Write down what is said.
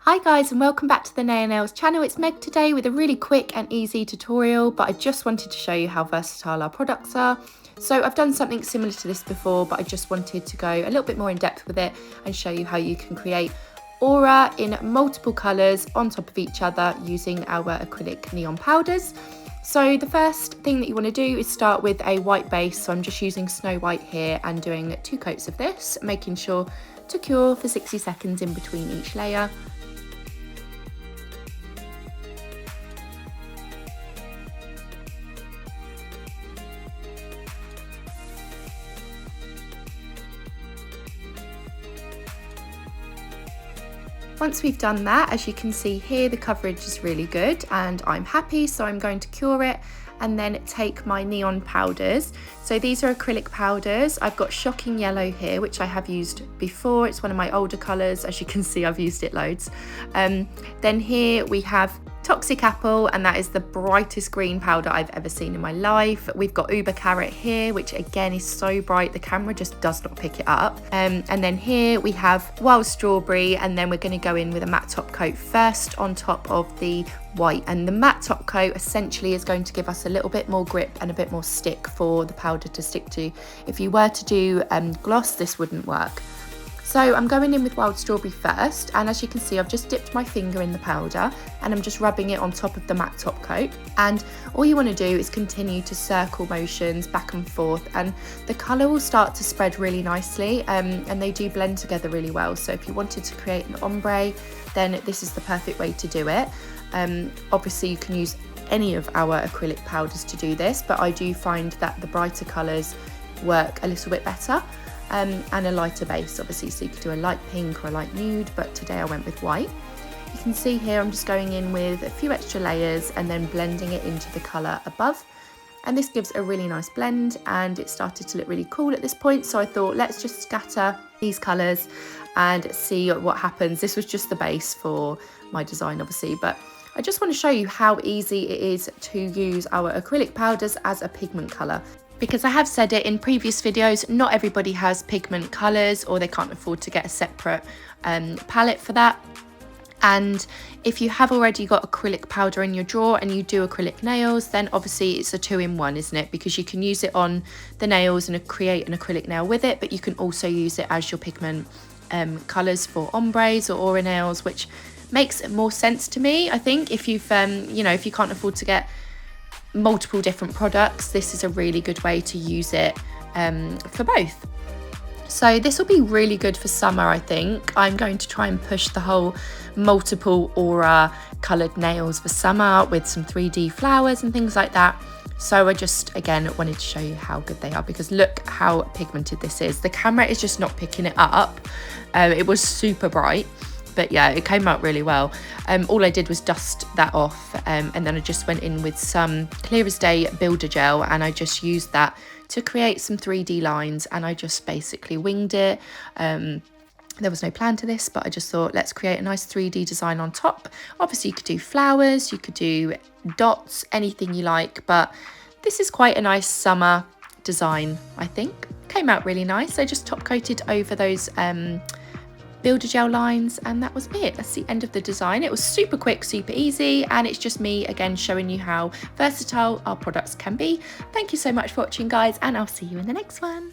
Hi guys, and welcome back to the Naio Nails channel. It's Meg today with a really quick and easy tutorial, but I just wanted to show you how versatile our products are. So I've done something similar to this before, but I just wanted to go a little bit more in depth with it and show you how you can create aura in multiple colours on top of each other using our acrylic neon powders. So the first thing that you want to do is start with a white base. So I'm just using Snow White here and doing 2 coats of this, making sure to cure for 60 seconds in between each layer. Once we've done that, as you can see here, the coverage is really good and I'm happy, so I'm going to cure it and then take my neon powders. So these are acrylic powders. I've got Shocking Yellow here, which I have used before. It's one of my older colours. As you can see, I've used it loads. Then here we have Toxic Apple, and that is the brightest green powder I've ever seen in my life. We've got Uber Carrot here, which again is so bright, the camera just does not pick it up. And then here we have Wild Strawberry, and then we're going to go in with a matte top coat first on top of the white. And the matte top coat essentially is going to give us a little bit more grip and a bit more stick for the powder to stick to. If you were to do gloss, this wouldn't work. So I'm going in with Wild Strawberry first, and as you can see, I've just dipped my finger in the powder and I'm just rubbing it on top of the matte top coat. And all you want to do is continue to circle motions back and forth, and the colour will start to spread really nicely, and they do blend together really well. So if you wanted to create an ombre, then this is the perfect way to do it. Obviously you can use any of our acrylic powders to do this, but I do find that the brighter colours work a little bit better. And a lighter base, obviously, so you could do a light pink or a light nude, but today I went with white. You can see here I'm just going in with a few extra layers and then blending it into the colour above, and this gives a really nice blend, and it started to look really cool at this point, so I thought let's just scatter these colours and see what happens. This was just the base for my design, obviously, but I just want to show you how easy it is to use our acrylic powders as a pigment colour. Because I have said it in previous videos, not everybody has pigment colours, or they can't afford to get a separate palette for that. And if you have already got acrylic powder in your drawer and you do acrylic nails, then obviously it's a 2-in-1, isn't it? Because you can use it on the nails and create an acrylic nail with it, but you can also use it as your pigment colours for ombres or aura nails, which makes more sense to me. I think if you've, if you can't afford to get multiple different products, this is a really good way to use it for both. So this will be really good for summer. I think I'm going to try and push the whole multiple aura coloured nails for summer with some 3D flowers and things like that. So I just again wanted to show you how good they are, because look how pigmented this is. The camera is just not picking it up. It was super bright, but yeah, it came out really well. All I did was dust that off, and then I just went in with some Clear as Day builder gel, and I just used that to create some 3D lines, and I just basically winged it. There was no plan to this, but I just thought let's create a nice 3D design on top. Obviously you could do flowers, you could do dots, anything you like, but this is quite a nice summer design, I think. Came out really nice. I just top coated over those builder gel lines, and that was it. That's the end of the design. It was super quick, super easy, and it's just me again showing you how versatile our products can be. Thank you so much for watching, guys, and I'll see you in the next one.